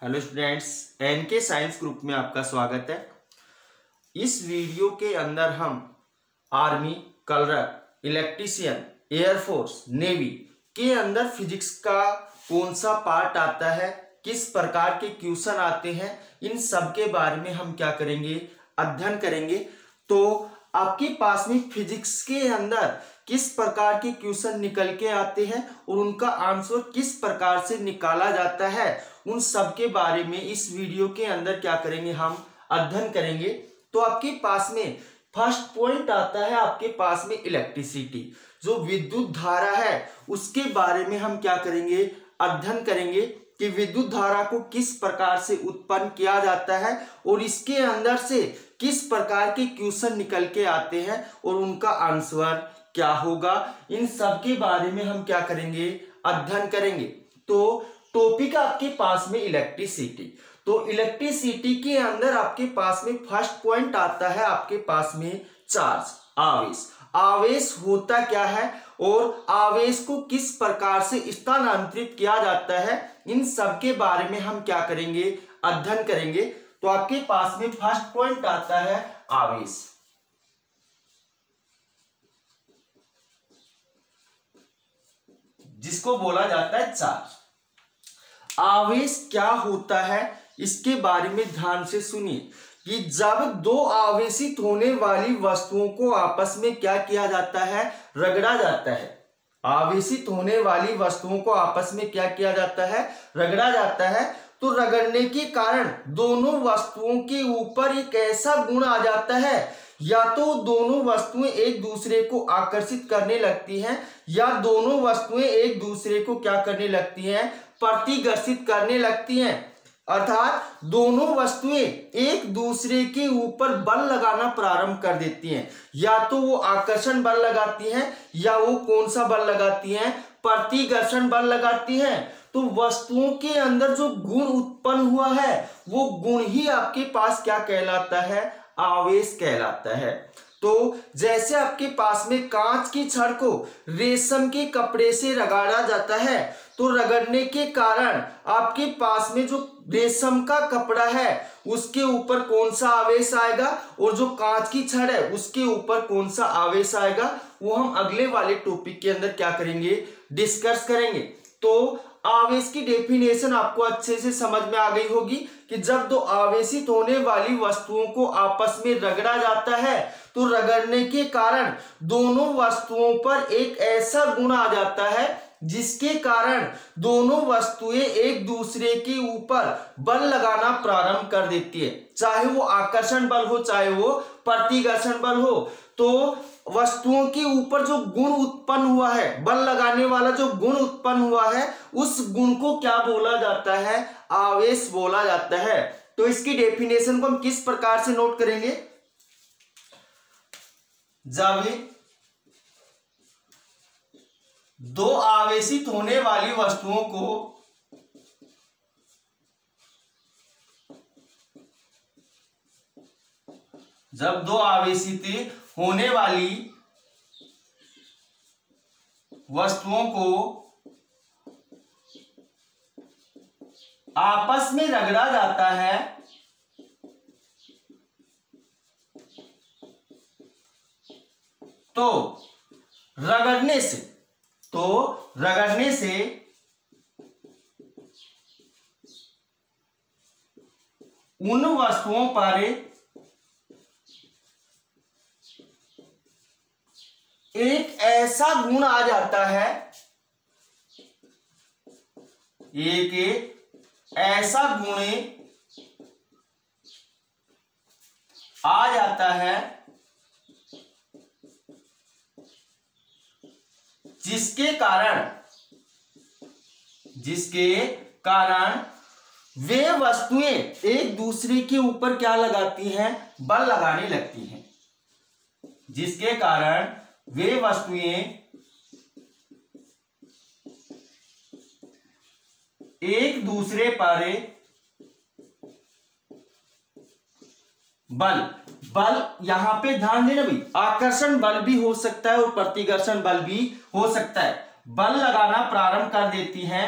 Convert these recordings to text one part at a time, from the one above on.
Hello students, NK science group में आपका स्वागत है। इस वीडियो के अंदर हम आर्मी, कलरर, इलेक्ट्रीशियन, एयरफोर्स, नेवी के अंदर फिजिक्स का कौन सा पार्ट आता है, किस प्रकार के क्वेश्चन आते हैं, इन सब के बारे में हम क्या करेंगे, अध्ययन करेंगे। तो आपके पास में फिजिक्स के अंदर किस प्रकार के क्वेश्चन निकल के आते हैं और उनका आंसर किस प्रकार से निकाला जाता है, उन सब के बारे में इस वीडियो के अंदर क्या करेंगे, हम अध्ययन करेंगे। तो आपके पास में फर्स्ट पॉइंट आता है, आपके पास में इलेक्ट्रिसिटी, जो विद्युत धारा है उसके बारे में हम क्या करेंगे, अध्ययन करेंगे कि विद्युत धारा को किस प्रकार से उत्पन्न किया जाता है और इसके अंदर से किस प्रकार के क्वेश्चन निकल के आते हैं और उनका आंसर क्या होगा। इन सब के बारे में हम क्या करेंगे, अध्ययन करेंगे। तो टॉपिक आपके पास में इलेक्ट्रिसिटी। तो इलेक्ट्रिसिटी के अंदर आपके पास में फर्स्ट पॉइंट आता है, आपके पास में चार्ज, आवेश। आवेश होता क्या है और आवेश को किस प्रकार से स्थानांतरित किया जाता है, इन सब के बारे में हम क्या करेंगे, अध्ययन करेंगे। तो आपके पास में फर्स्ट पॉइंट आता है आवेश। जिसको बोला जाता है चार्ज। आवेश क्या होता है इसके बारे में ध्यान से सुनिए कि जब दो आवेशित होने वाली वस्तुओं को आपस में क्या किया जाता है, रगड़ा जाता है। आवेशित होने वाली वस्तुओं को आपस में क्या किया जाता है, रगड़ा जाता है। तो रगड़ने के कारण दोनों वस्तुओं के ऊपर एक ऐसा गुण आ जाता है, या तो दोनों वस्तुएं एक दूसरे को आकर्षित करने लगती हैं या दोनों वस्तुएं एक दूसरे को क्या करने लगती हैं, प्रतिघर्षित करने लगती हैं। अर्थात दोनों वस्तुएं एक दूसरे के ऊपर बल लगाना प्रारंभ कर देती हैं, या तो वो आकर्षण बल लगाती हैं या वो कौन सा बल लगाती हैं, प्रतिघर्षण बल लगाती हैं। तो वस्तुओं के अंदर जो गुण उत्पन्न हुआ है वो गुण ही आपके पास क्या कहलाता है, आवेश कहलाता है। तो जैसे आपके पास में कांच की छड़ को रेशम के कपड़े से रगड़ा जाता है, तो रगड़ने के कारण आपके पास में जो रेशम का कपड़ा है उसके ऊपर कौन सा आवेश आएगा और जो कांच की छड़ है उसके ऊपर कौन सा आवेश आएगा, वो हम अगले वाले टॉपिक के अंदर क्या करेंगे, डिस्कस करेंगे। तो आवेश की डेफिनेशन आपको अच्छे से समझ में आ गई होगी कि जब दो आवेशित होने वाली वस्तुओं को आपस में रगड़ा जाता है तो रगड़ने के कारण दोनों वस्तुओं पर एक ऐसा गुण आ जाता है जिसके कारण दोनों वस्तुएं एक दूसरे के ऊपर बल लगाना प्रारंभ कर देती है, चाहे वो आकर्षण बल हो चाहे वो प्रतिघर्षण बल हो। तो वस्तुओं के ऊपर जो गुण उत्पन्न हुआ है, बल लगाने वाला जो गुण उत्पन्न हुआ है, उस गुण को क्या बोला जाता है, आवेश बोला जाता है। तो इसकी डेफिनेशन को हम किस प्रकार से नोट करेंगे, जब दो आवेशित होने वाली वस्तुओं को जब दो आवेशित होने वाली वस्तुओं को आपस में रगड़ा जाता है तो रगड़ने से उन वस्तुओं पर एक ऐसा गुण आ जाता है, एक ऐसा गुण आ जाता है जिसके कारण वे वस्तुएं एक दूसरे के ऊपर क्या लगाती हैं, बल लगाने लगती हैं। जिसके कारण वे वस्तुएं एक दूसरे पर बल यहां पे ध्यान देना भाई, आकर्षण बल भी हो सकता है और प्रतिघर्षण बल भी हो सकता है। बल लगाना प्रारंभ कर देती हैं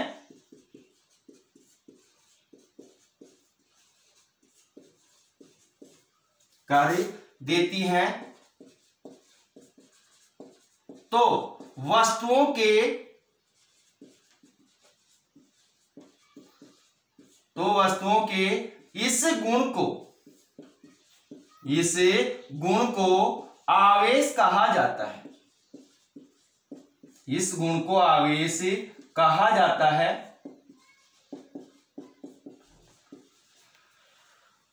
कार्य देती हैं, तो वस्तुओं के इस गुण को आवेश कहा जाता है। इस गुण को आवेश कहा जाता है।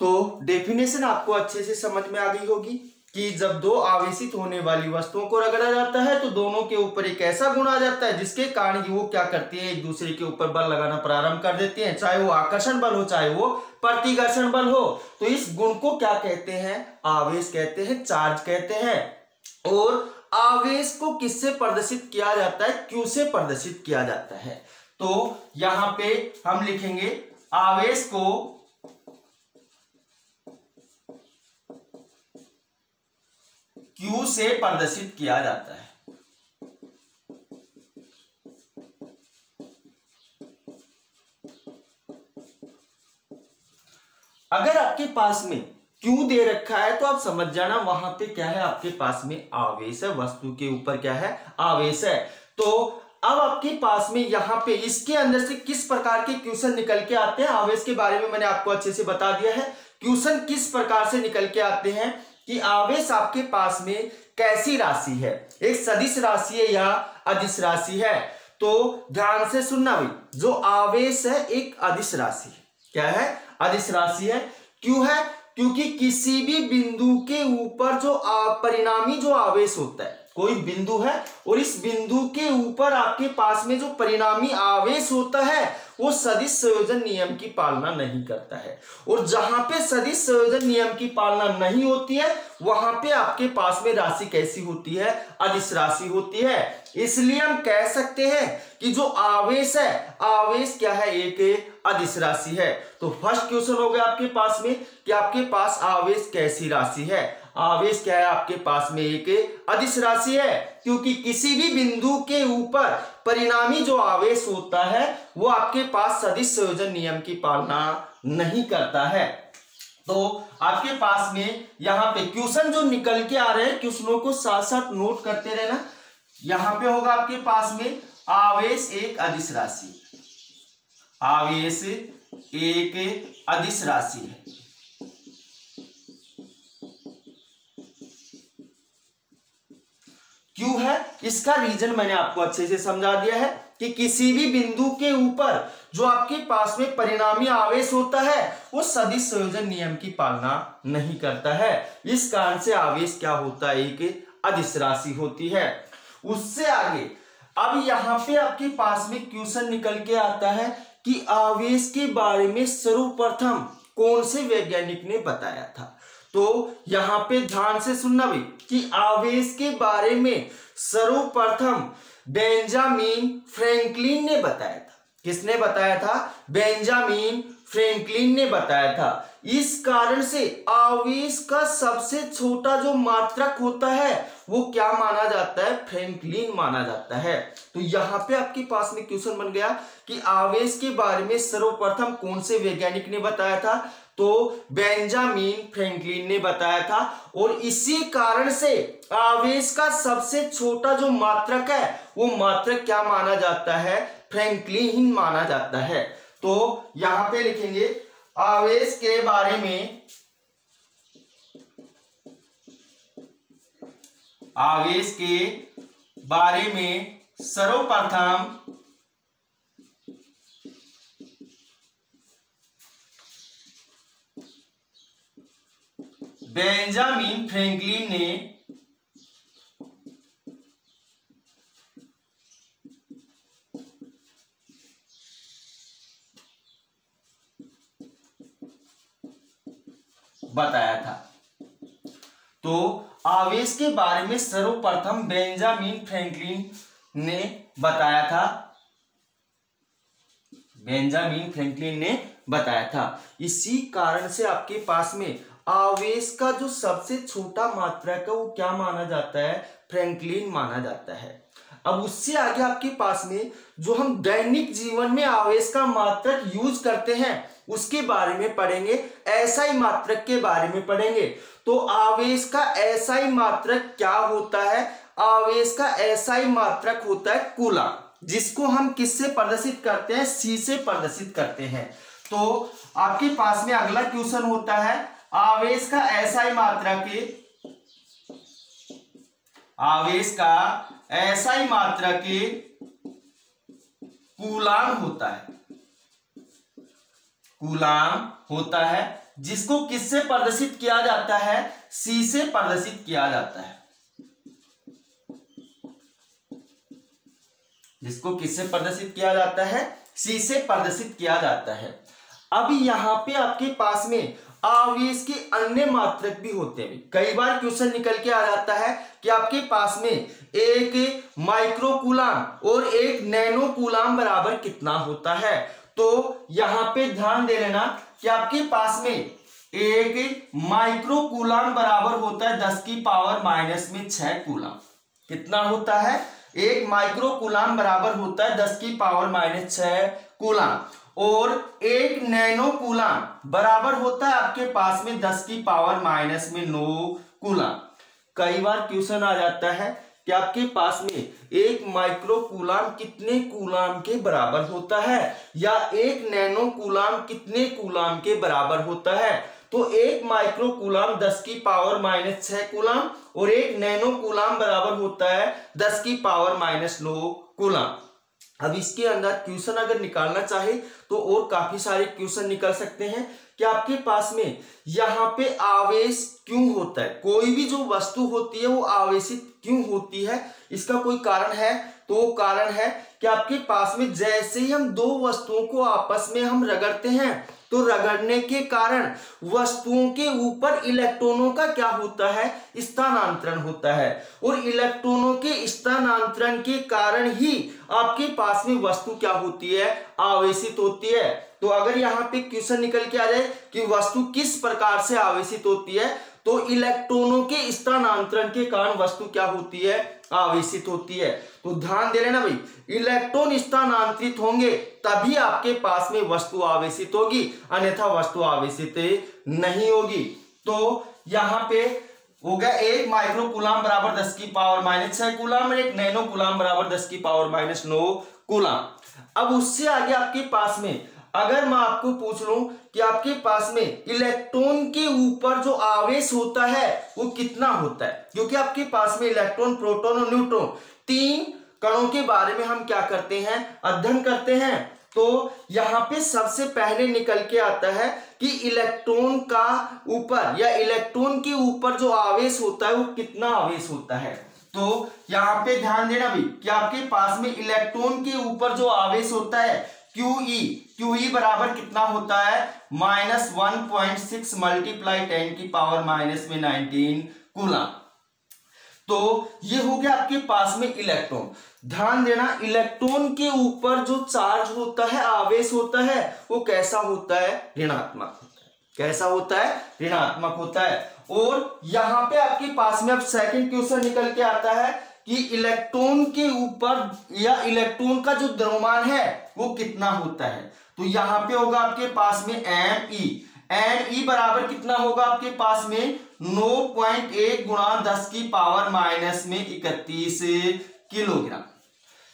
तो डेफिनेशन आपको अच्छे से समझ में आ गई होगी कि जब दो आवेशित होने वाली वस्तुओं को रगड़ा जाता है तो दोनों के ऊपर एक ऐसा गुण आ जाता है जिसके कारण कि वो क्या करती है, एक दूसरे के ऊपर बल लगाना प्रारंभ कर देती हैं, चाहे वो आकर्षण बल हो चाहे वो प्रतिकर्षण बल हो। तो इस गुण को क्या कहते हैं, आवेश कहते हैं, चार्ज कहते हैं। और आवेश को किससे प्रदर्शित किया जाता है, क्यू से प्रदर्शित किया जाता है। तो यहां पे हम लिखेंगे आवेश को Q से प्रदर्शित किया जाता है। अगर आपके पास में Q दे रखा है तो आप समझ जाना वहां पे क्या है, आपके पास में आवेश है, वस्तु के ऊपर क्या है, आवेश है। तो अब आपके पास में यहां पे इसके अंदर से किस प्रकार के क्वेश्चन निकल के आते हैं, आवेश के बारे में मैंने आपको अच्छे से बता दिया है। क्वेश्चन किस प्रकार से निकल के आते हैं कि आवेश आपके पास में कैसी राशि है, एक सदिश राशि है या अदिश राशि है। तो ध्यान से सुनना भाई, जो आवेश है एक अदिश राशि है। क्या है, अदिश राशि है। क्यों है, क्योंकि किसी भी बिंदु के ऊपर जो परिणामी जो आवेश होता है, कोई बिंदु है और इस बिंदु के ऊपर आपके पास में जो परिणामी आवेश होता है वो सदिश संयोजन नियम की पालना नहीं करता है। और जहां पे सदिश संयोजन नियम की पालना नहीं होती है वहां पे आपके पास में राशि कैसी होती है, अदिश राशि होती है। इसलिए हम कह सकते हैं कि जो आवेश है, आवेश क्या है, एक अदिश राशि है। तो फर्स्ट क्वेश्चन हो गया आपके पास में कि आपके पास आवेश कैसी राशि है। आवेश क्या है, आपके पास में एक अदिश राशि है, क्योंकि किसी भी बिंदु के ऊपर परिणामी जो आवेश होता है वो आपके पास सदिश संयोजन नियम की पालना नहीं करता है। तो आपके पास में यहां पे क्वेश्चन जो निकल के आ रहे हैं, क्वेश्चनों को साथ साथ नोट करते रहना। यहां पे होगा आपके पास में आवेश एक अदिश राशि, आवेश एक अदिश राशि है। क्यों है, इसका रीजन मैंने आपको अच्छे से समझा दिया है कि किसी भी बिंदु के ऊपर जो आपके पास में परिणामी आवेश होता है वो सदिश संयोजन नियम की पालना नहीं करता है। इस कारण से आवेश क्या होता है, एक अदिश राशि होती है। उससे आगे अब यहां पे आपके पास में क्वेश्चन निकल के आता है कि आवेश के बारे में सर्वप्रथम कौन से वैज्ञानिक ने बताया था। तो यहां पे ध्यान से सुनना भी कि आवेश के बारे में सर्वप्रथम बेंजामिन फ्रैंकलिन ने बताया था। किसने बताया था, बेंजामिन फ्रैंकलिन ने बताया था। इस कारण से आवेश का सबसे छोटा जो मात्रक होता है वो क्या माना जाता है, फ्रैंकलिन माना जाता है। तो यहां पे आपके पास में क्वेश्चन बन गया कि आवेश के बारे में सर्वप्रथम कौन से वैज्ञानिक ने बताया था, तो बेंजामिन फ्रैंकलिन ने बताया था। और इसी कारण से आवेश का सबसे छोटा जो मात्रक है वो मात्रक क्या माना जाता है, फ्रैंकलिन माना जाता है। तो यहां पे लिखेंगे आवेश के बारे में, आवेश के बारे में सर्वप्रथम बेंजामिन फ्रैंकलिन ने बताया था। तो आवेश के बारे में सर्वप्रथम बेंजामिन फ्रैंकलिन ने बताया था, बेंजामिन फ्रैंकलिन ने बताया था। इसी कारण से आपके पास में आवेश का जो सबसे छोटा मात्रक है वो क्या माना जाता है, फ्रैंकलिन माना जाता है। अब उससे आगे आपके पास में जो हम दैनिक जीवन में आवेश का मात्रक यूज करते हैं उसके बारे में पढ़ेंगे, एसआई मात्रक के बारे में पढ़ेंगे। तो आवेश का एसआई मात्रक क्या होता है? आवेश का एसआई मात्रक होता है कूलम, जिसको हम किससे प्रदर्शित करते हैं? सी से प्रदर्शित करते हैं। तो आपके पास में अगला क्वेश्चन होता है आवेश का एसआई मात्रक, आवेश का एसआई मात्रक कूलम होता है, कूलम होता है, जिसको किससे प्रदर्शित किया जाता है? सी से प्रदर्शित किया जाता है, जिसको किससे प्रदर्शित किया जाता है? सी से प्रदर्शित किया जाता है। अब यहाँ पे आपके पास में आवेश के अन्य मात्रक भी होते हैं। कई बार क्वेश्चन निकल के आ जाता है कि आपके पास में एक माइक्रो कूलम और एक नैनो कूलम बराबर कितना होता है। तो यहाँ पे ध्यान दे लेना कि आपके पास में एक माइक्रो कूलम बराबर होता है 10 की पावर माइनस में 6 कूलम। कितना होता है? एक माइक्रो कूलम बराबर होता है 10 की पावर माइनस 6 कूलम, और एक नैनो कूलम बराबर होता है आपके पास में 10 की पावर माइनस में 9 कूलम। कई बार क्वेश्चन आ जाता है कि आपके पास में एक माइक्रो कूलम कितने कूलम के बराबर होता है, या एक नैनो कूलम कितने कूलम के बराबर होता है। तो एक माइक्रो कूलम 10 की पावर माइनस 6 कूलम और एक नैनो कूलम बराबर होता है 10 की पावर माइनस 9 कूलम। अब इसके अंदर क्वेश्चन अगर निकालना चाहे तो और काफी सारे क्वेश्चन निकल सकते हैं कि आपके पास में यहाँ पे आवेश क्यों होता है, कोई भी जो वस्तु होती है वो आवेशित क्यों होती है, इसका कोई कारण है। तो वो कारण है कि आपके पास में जैसे ही हम दो वस्तुओं को आपस में हम रगड़ते हैं तो रगड़ने के कारण वस्तुओं के ऊपर इलेक्ट्रॉनों का क्या होता है? स्थानांतरण होता है, और इलेक्ट्रॉनों के स्थानांतरण के कारण ही आपके पास में वस्तु क्या होती है? आवेशित होती है। तो अगर यहाँ पे क्वेश्चन निकल के आ जाए कि वस्तु किस प्रकार से आवेशित होती है, तो इलेक्ट्रॉनों के स्थानांतरण के कारण वस्तु क्या होती है? आवेशित होती है। तो ध्यान दे लेना भाई, इलेक्ट्रॉन स्थानांतरित होंगे तभी आपके पास में वस्तु आवेशित होगी, अन्यथा वस्तु आवेशित नहीं होगी। तो यहाँ पे हो गया एक माइक्रो कूलम बराबर 10 की पावर माइनस 6 कूलम और एक नैनो कूलम बराबर 10 की पावर माइनस 9 कूलम। अब उससे आगे आपके पास में अगर मैं आपको पूछ लूं कि आपके पास में इलेक्ट्रॉन के ऊपर जो आवेश होता है वो कितना होता है, क्योंकि आपके पास में इलेक्ट्रॉन, प्रोटॉन और न्यूट्रॉन तीन कणों के बारे में हम क्या करते हैं? अध्ययन करते हैं। तो यहाँ पे सबसे पहले निकल के आता है कि इलेक्ट्रॉन का ऊपर या इलेक्ट्रॉन के ऊपर जो आवेश होता है वो कितना आवेश होता है। तो यहाँ पे ध्यान देना भी कि आपके पास में इलेक्ट्रॉन के ऊपर जो आवेश होता है QE बराबर कितना होता है? -1.6 मल्टीप्लाई 10 की पावर माइनस में 19 कूलम। तो ये हो गया आपके पास में इलेक्ट्रॉन। ध्यान देना, इलेक्ट्रॉन के ऊपर जो चार्ज होता है, आवेश होता है, वो कैसा होता है? ऋणात्मक होता है। कैसा होता है? ऋणात्मक होता है। और यहां पे आपके पास में अब सेकंड क्वेश्चन निकल के आता है कि इलेक्ट्रॉन के ऊपर या इलेक्ट्रॉन का जो द्रव्यमान है वो कितना होता है। तो यहां पे होगा आपके पास में ME बराबर कितना होगा आपके पास में? 9.1 गुणा 10 की पावर माइनस में 31 किलोग्राम।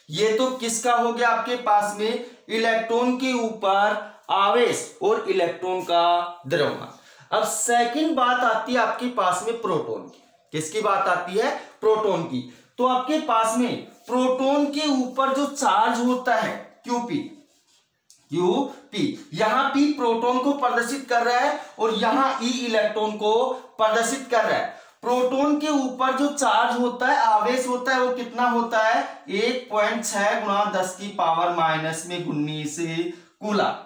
ये तो किसका हो गया आपके पास में? इलेक्ट्रॉन के ऊपर आवेश और इलेक्ट्रॉन का द्रव्यमान। अब सेकंड बात आती है आपके पास में प्रोटॉन की। किसकी बात आती है? प्रोटॉन की। तो आपके पास में प्रोटॉन के ऊपर जो चार्ज होता है QP, यहां P प्रोटॉन को प्रदर्शित कर रहा है और यहां E इलेक्ट्रॉन को प्रदर्शित कर रहा है। प्रोटॉन के ऊपर जो चार्ज होता है, आवेश होता है, वो कितना होता है? 1.6 गुणा 10 की पावर माइनस में 19 कूलम।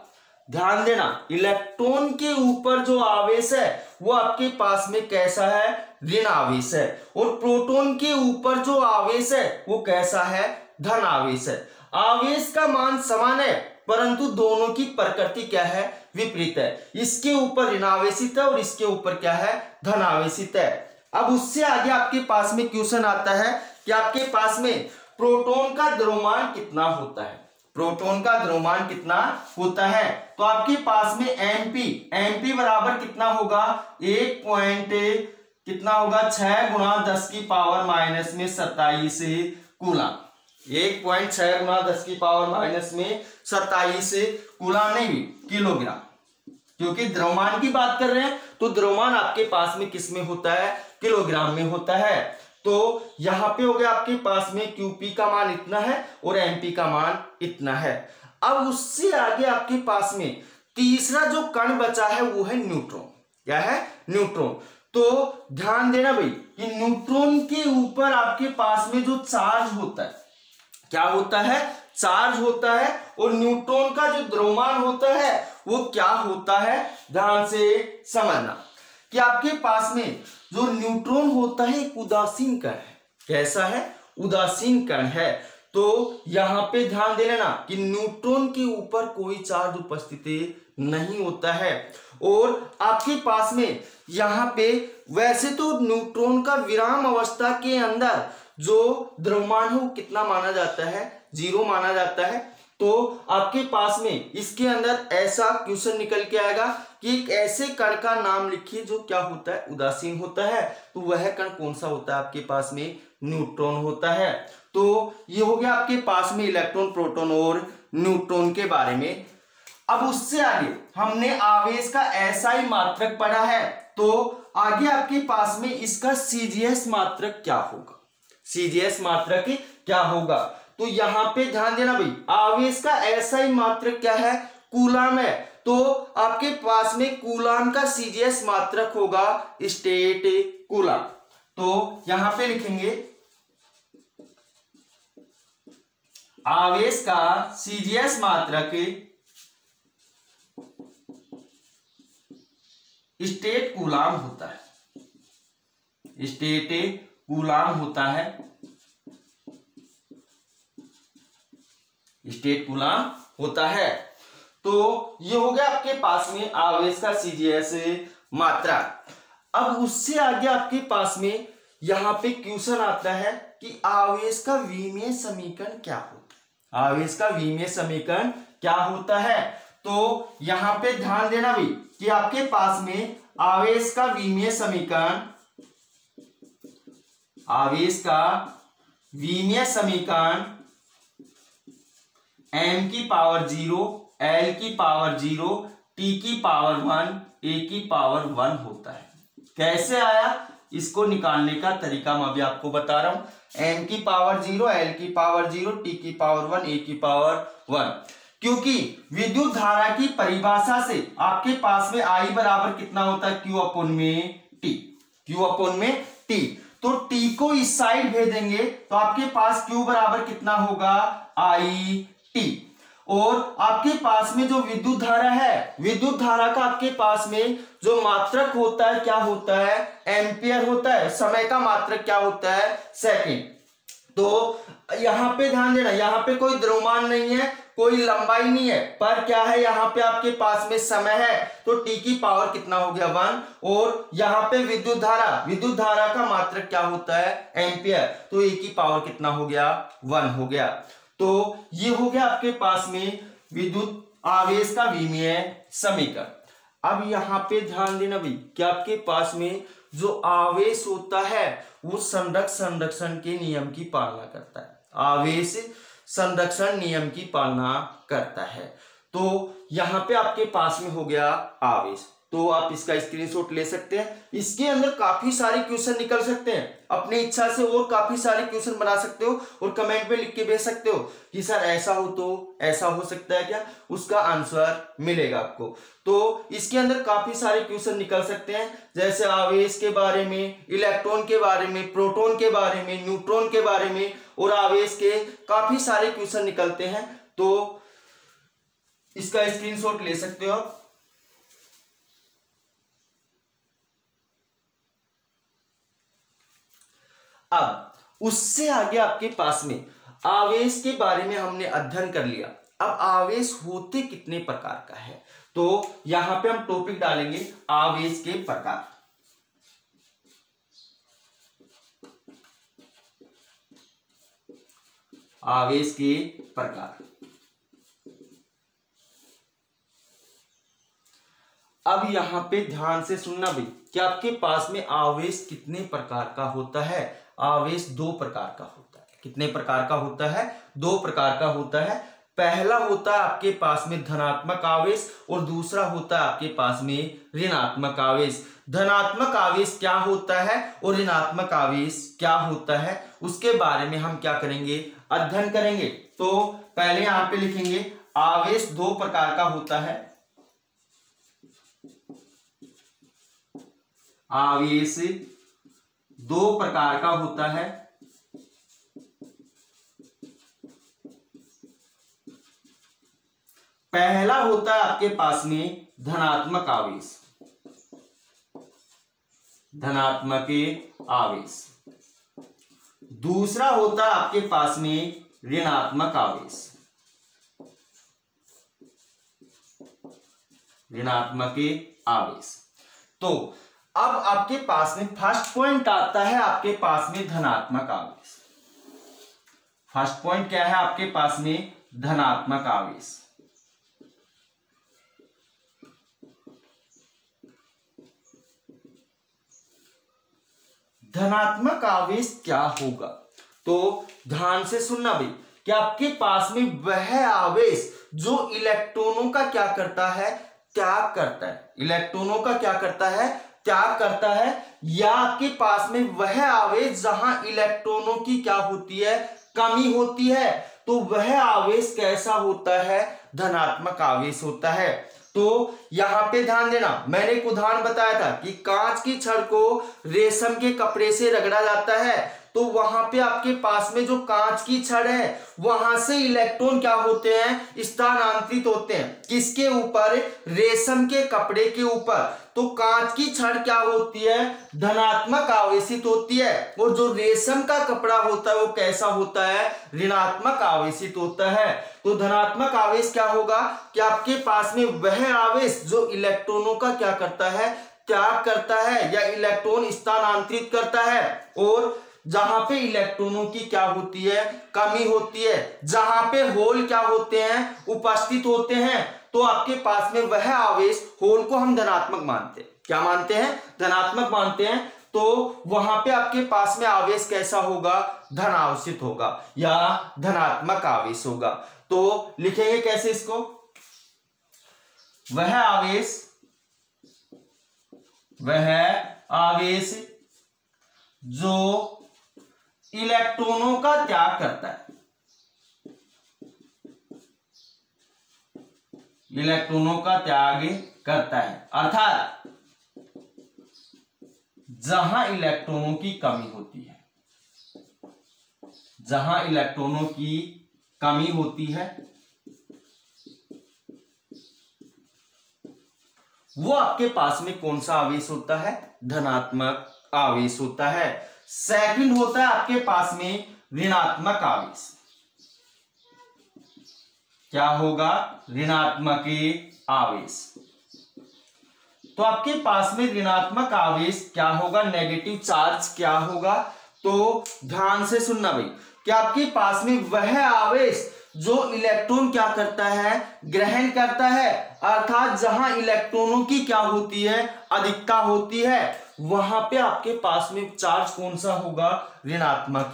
ध्यान देना, इलेक्ट्रॉन के ऊपर जो आवेश है वो आपके पास में कैसा है? ऋण आवेश है। और प्रोटॉन के ऊपर जो आवेश है वो कैसा है? धन आवेश है। आवेश का मान समान है परंतु दोनों की प्रकृति क्या है? विपरीत है। इसके ऊपर ऋण आवेशित है और इसके ऊपर क्या है? धन आवेशित है। अब उससे आगे आपके पास में क्वेश्चन आता है कि आपके पास में प्रोटॉन का द्रव्यमान कितना होता है, प्रोटॉन का द्रव्यमान कितना होता है। तो आपके पास में एमपी बराबर कितना होगा, 1 पॉइंट कितना होगा 6 गुणा 10 की पावर माइनस में 27 कूलम। 1.6 गुणा 10 की पावर माइनस में 27 कूलम, नहीं किलोग्राम, क्योंकि द्रव्यमान की बात कर रहे हैं तो द्रव्यमान आपके पास में किस में होता है, किलोग्राम में होता है। तो यहां पे हो गया आपके पास में क्यूपी का मान इतना है और एमपी का मान इतना है। अब उससे आगे आपके पास में तीसरा जो कण बचा है वो है न्यूट्रॉन। क्या है, न्यूट्रॉन। तो ध्यान देना भाई कि न्यूट्रॉन के ऊपर आपके पास में जो चार्ज होता है, क्या होता है, चार्ज होता है, और न्यूट्रॉन का जो द्रव्यमान होता है वो क्या होता है, ध्यान से समझना कि आपके पास में जो न्यूट्रॉन होता है एक उदासीन कण है। कैसा है, उदासीन कण है। तो यहां पे ध्यान दे लेना कि न्यूट्रॉन के ऊपर कोई चार्ज उपस्थित नहीं होता है। और आपके पास में यहां पे वैसे तो न्यूट्रॉन का विराम अवस्था के अंदर जो द्रव्यमान है वो कितना माना जाता है, 0 माना जाता है। तो आपके पास में इसके अंदर ऐसा क्वेश्चन निकल के आएगा कि एक ऐसे कण का नाम लिखिए जो क्या होता है, उदासीन होता है। तो वह कण कौन सा होता है, आपके पास में न्यूट्रॉन होता है। तो ये हो गया आपके पास में इलेक्ट्रॉन, प्रोटॉन और न्यूट्रॉन के बारे में। अब उससे आगे हमने आवेश का एसआई मात्रक पढ़ा है, तो आगे आपके पास में इसका सीजीएस मात्रक क्या होगा, सीजीएस मात्रक क्या होगा। तो यहां पे ध्यान देना भाई, आवेश का एसआई मात्रक क्या है, कूलम है। तो आपके पास में कूलम का सीजीएस मात्रक होगा स्टेट कूलम। तो यहां पे लिखेंगे आवेश का सीजीएस मात्रक स्टेट कूलम होता है, स्टेट कूलम होता है, स्टेट कूलम होता है। तो ये हो गया आपके पास में आवेश का सीजीएस मात्रा। अब उससे आगे आपके पास में यहां पे क्वेश्चन आता है कि आवेश का विमीय समीकरण क्या होता है, आवेश का विमीय समीकरण क्या होता है। तो यहां पे ध्यान देना भी कि आपके पास में आवेश का विमीय समीकरण, आवेश का विमीय समीकरण m की पावर 0, l की पावर 0, t की पावर 1, a की पावर 1 होता है। कैसे आया, इसको निकालने का तरीका मैं अभी आपको बता रहा हूं। m की पावर 0, l की पावर 0, t की पावर 1, a की पावर 1। क्योंकि विद्युत धारा की परिभाषा से आपके पास में I बराबर कितना होता है, Q अपॉन में T, Q अपॉन में T। तो T को इस साइड भेजेंगे तो आपके पास Q बराबर कितना होगा, I T। और आपके पास में जो विद्युत धारा है, विद्युत धारा का आपके पास में जो मात्रक होता है क्या होता है, एम्पियर होता है। समय का मात्रक क्या होता है, सेकंड। तो यहां पे ध्यान देना, यहां पे कोई द्रव्यमान नहीं है, कोई लंबाई नहीं है, पर क्या है यहाँ पे आपके पास में समय है। तो t की पावर कितना हो गया 1। और यहाँ पे विद्युत धारा, विद्युत धारा का मात्रक क्या होता है, एम्पियर। तो a की पावर कितना हो गया, 1 हो गया। तो ये हो गया आपके पास में विद्युत आवेश का विमीय समीकरण। अब यहां पे ध्यान देना भाई कि आपके पास में जो आवेश होता है वो संरक्षण के नियम की पालना करता है, आवेश संरक्षण नियम की पालना करता है। तो यहां पे आपके पास में हो गया आवेश। तो आप इसका स्क्रीनशॉट ले सकते हैं। इसके अंदर काफी सारे क्वेश्चन निकल सकते हैं, अपनी इच्छा से और काफी सारे क्वेश्चन बना सकते हो और कमेंट में लिख के भेज सकते हो कि सर ऐसा हो तो ऐसा हो सकता है क्या, उसका आंसर मिलेगा आपको। तो इसके अंदर काफी सारे क्वेश्चन निकल सकते हैं, जैसे आवेश के बारे में, इलेक्ट्रॉन के बारे में, प्रोटॉन के बारे में, न्यूट्रॉन के बारे में, और आवेश के काफी सारे क्वेश्चन निकलते हैं। तो इसका स्क्रीनशॉट ले सकते हो आप। अब उससे आगे आपके पास में आवेश के बारे में हमने अध्ययन कर लिया। अब आवेश होते कितने प्रकार का है, तो यहां पे हम टॉपिक डालेंगे आवेश के प्रकार। आवेश के प्रकार। अब यहां पे ध्यान से सुनना भाई कि आपके पास में आवेश कितने प्रकार का होता है। आवेश दो प्रकार का होता है। कितने प्रकार का होता है? दो प्रकार का होता है। पहला होता है आपके पास में धनात्मक आवेश और दूसरा होता है आपके पास में ऋणात्मक आवेश। धनात्मक आवेश क्या होता है और ऋणात्मक आवेश क्या होता है, उसके बारे में हम क्या करेंगे? अध्ययन करेंगे। तो पहले यहां पे लिखेंगे आवेश दो प्रकार का होता है। आवेश दो प्रकार का होता है। पहला होता है आपके पास में धनात्मक आवेश, धनात्मक आवेश। दूसरा होता है आपके पास में ऋणात्मक आवेश, ऋणात्मक आवेश। तो अब आपके पास में फर्स्ट पॉइंट आता है आपके पास में धनात्मक आवेश। फर्स्ट पॉइंट क्या है आपके पास में? धनात्मक आवेश। धनात्मक आवेश क्या होगा? तो ध्यान से सुनना भाई कि आपके पास में वह आवेश जो इलेक्ट्रॉनों का क्या करता है? त्याग करता है। इलेक्ट्रॉनों का क्या करता है? त्याग करता है। या आपके पास में वह आवेश जहां इलेक्ट्रॉनों की क्या होती है? कमी होती है। तो वह आवेश कैसा होता है? धनात्मक आवेश होता है। तो यहां पे ध्यान देना, मैंने एक उदाहरण बताया था कि कांच की छड़ को रेशम के कपड़े से रगड़ा जाता है, तो वहां पे आपके पास में जो कांच की छड़ है वहां से इलेक्ट्रॉन क्या होते हैं? स्थानांतरित होते हैं। किसके ऊपर? रेशम के कपड़े के ऊपर। तो कांच की छड़ क्या होती है? धनात्मक आवेशित होती है। और जो रेशम का कपड़ा होता है वो कैसा होता है? ऋणात्मक आवेशित होता है। तो धनात्मक आवेश क्या होगा कि आपके पास में वह आवेश जो इलेक्ट्रॉनों का क्या करता है? त्याग करता है या इलेक्ट्रॉन स्थानांतरित करता है। और जहां पे इलेक्ट्रॉनों की क्या होती है? कमी होती है। जहां पे होल क्या होते हैं? उपस्थित होते हैं। तो आपके पास में वह आवेश, होल को हम धनात्मक मानते हैं। क्या मानते हैं? धनात्मक मानते हैं। तो वहां पे आपके पास में आवेश कैसा होगा? धनावेशित होगा या धनात्मक आवेश होगा। तो लिखेंगे कैसे इसको? वह आवेश जो इलेक्ट्रॉनों का त्याग करता है, इलेक्ट्रॉनों का त्याग करता है, अर्थात जहां इलेक्ट्रॉनों की कमी होती है, जहां इलेक्ट्रॉनों की कमी होती है वो आपके पास में कौन सा आवेश होता है? धनात्मक आवेश होता है। सेकंड होता है आपके पास में ऋणात्मक आवेश। क्या होगा? ऋणात्मक आवेश। तो आपके पास में ऋणात्मक आवेश क्या होगा? नेगेटिव चार्ज क्या होगा? तो ध्यान से सुनना भाई कि आपके पास में वह आवेश जो इलेक्ट्रॉन क्या करता है? ग्रहण करता है। अर्थात जहां इलेक्ट्रॉनों की क्या होती है? अधिकता होती है। वहां पे आपके पास में चार्ज कौन सा होगा? ऋणात्मक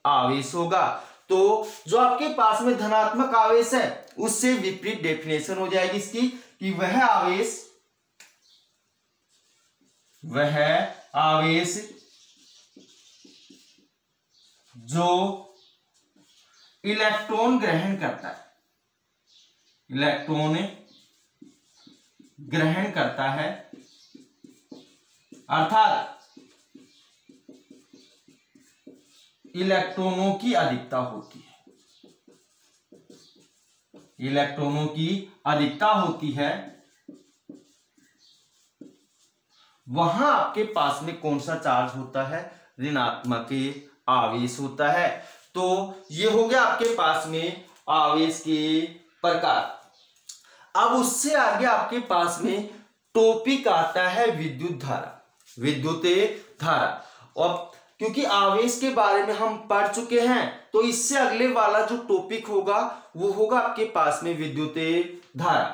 आवेश होगा। तो जो आपके पास में धनात्मक आवेश है उससे विपरीत डेफिनेशन हो जाएगी इसकी कि वह आवेश जो इलेक्ट्रॉन ग्रहण करता है, इलेक्ट्रॉन ग्रहण करता है, अर्थात इलेक्ट्रॉनों की अधिकता होती है, इलेक्ट्रॉनों की अधिकता होती है, वहां आपके पास में कौन सा चार्ज होता है? ऋणात्मक आवेश होता है। तो ये हो गया आपके पास में आवेश के प्रकार। अब उससे आगे आपके पास में टॉपिक आता है विद्युत धारा, विद्युत धारा। और क्योंकि आवेश के बारे में हम पढ़ चुके हैं तो इससे अगले वाला जो टॉपिक होगा वो होगा आपके पास में विद्युत धारा।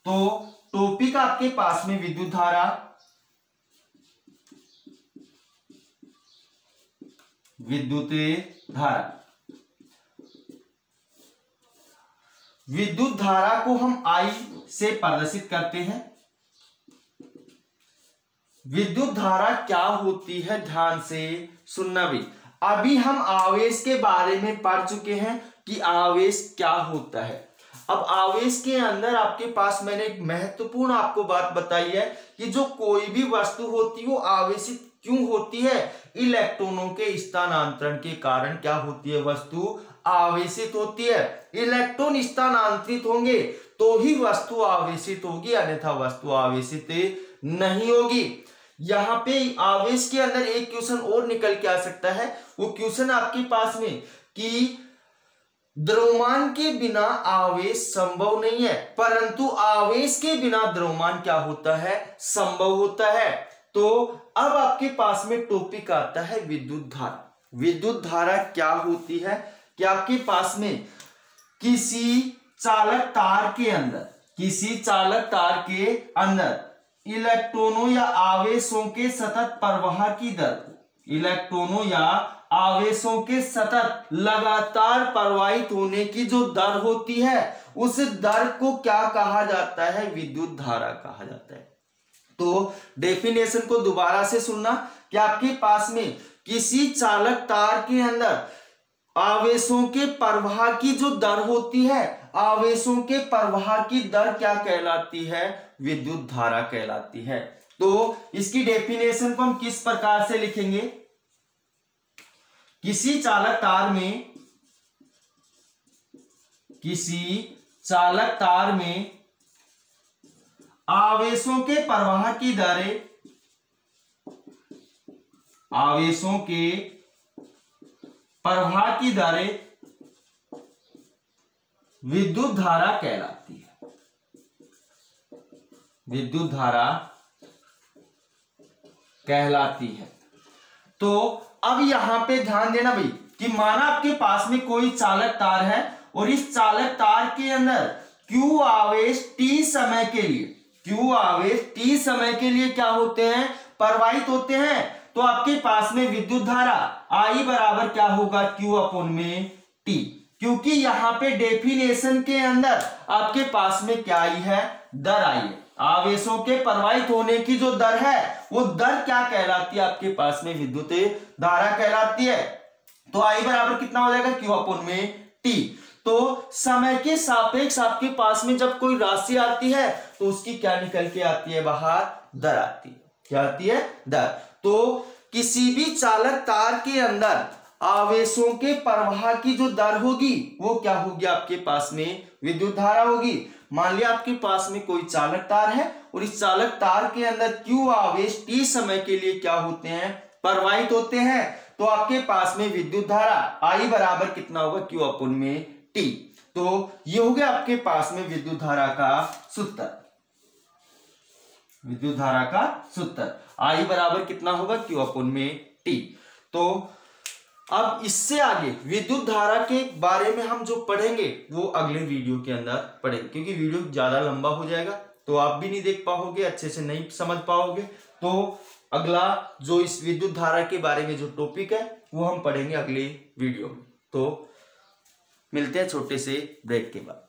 तो टॉपिक आपके पास में विद्युत धारा, विद्युत धारा। विद्युत धारा को हम I से प्रदर्शित करते हैं। विद्युत धारा क्या होती है, ध्यान से सुनना भी। अभी हम आवेश के बारे में पढ़ चुके हैं कि आवेश क्या होता है। अब आवेश के अंदर आपके पास मैंने एक महत्वपूर्ण आपको बात बताई है कि जो कोई भी वस्तु होती है वो आवेशित क्यों होती है। इलेक्ट्रॉनों के स्थानांतरण के कारण क्या होती है, वस्तु आवेशित होती है। इलेक्ट्रॉन स्थानांतरित होंगे तो ही वस्तु आवेशित होगी, अन्यथा वस्तु आवेशित नहीं होगी। यहाँ पे आवेश के अंदर एक क्वेश्चन और निकल के आ सकता है। वो क्वेश्चन आपके पास में कि द्रव्यमान के बिना आवेश संभव नहीं है, परंतु आवेश के बिना द्रव्यमान क्या होता है, संभव होता है। तो अब आपके पास में टॉपिक आता है विद्युत धारा। विद्युत धारा क्या होती है कि आपके पास में किसी चालक तार के अंदर, किसी चालक तार के अंदर इलेक्ट्रॉनों या आवेशों के सतत प्रवाह की दर, इलेक्ट्रॉनों या आवेशों के सतत लगातार प्रवाहित होने की जो दर होती है, उस दर को क्या कहा जाता है, विद्युत धारा कहा जाता है। तो डेफिनेशन को दोबारा से सुनना कि आपके पास में किसी चालक तार के अंदर आवेशों के प्रवाह की जो दर होती है, आवेशों के प्रवाह की दर क्या कहलाती है, विद्युत धारा कहलाती है। तो इसकी डेफिनेशन को हम किस प्रकार से लिखेंगे, किसी चालक तार में, किसी चालक तार में आवेशों के प्रवाह की दरें, आवेशों के प्रवाह की दरें विद्युत धारा कहलाती है, विद्युत धारा कहलाती है। तो अब यहां पे ध्यान देना भाई कि माना आपके पास में कोई चालक तार है और इस चालक तार के अंदर Q आवेश T समय के लिए, Q आवेश T समय के लिए क्या होते हैं, प्रवाहित होते हैं। तो आपके पास में विद्युत धारा I बराबर क्या होगा, Q अपॉन में T, क्योंकि यहां पे डेफिनेशन के अंदर आपके पास में क्या आई है, दर आई है। आवेशों के प्रवाहित होने की जो दर है वो दर क्या कहलाती है, आपके पास में विद्युत धारा कहलाती है। तो I बराबर कितना हो जाएगा, Q अपॉन में T। तो समय के सापेक्ष आपके पास में जब कोई राशि आती है तो उसकी क्या निकल के आती है बाहर, दर आती है। क्या आती है, दर। तो किसी भी चालक तार के अंदर आवेशों के प्रवाह की जो दर होगी वो क्या होगी, आपके पास में विद्युत धारा होगी। मान लिया आपके पास में कोई चालक तार है और इस चालक तार के अंदर Q आवेश T समय के लिए क्या होते हैं, प्रवाहित होते हैं। तो आपके पास में विद्युत धारा I बराबर कितना होगा, Q अपॉन में T। तो ये हो गया आपके पास में विद्युत धारा का सूत्र, विद्युत धारा का सूत्र I बराबर कितना होगा, Q अपॉन में T। तो अब इससे आगे विद्युत धारा के बारे में हम जो पढ़ेंगे वो अगले वीडियो के अंदर पढ़ेंगे, क्योंकि वीडियो ज्यादा लंबा हो जाएगा तो आप भी नहीं देख पाओगे, अच्छे से नहीं समझ पाओगे। तो अगला जो इस विद्युत धारा के बारे में जो टॉपिक है वो हम पढ़ेंगे अगले वीडियो में। तो मिलते हैं छोटे से ब्रेक के बाद।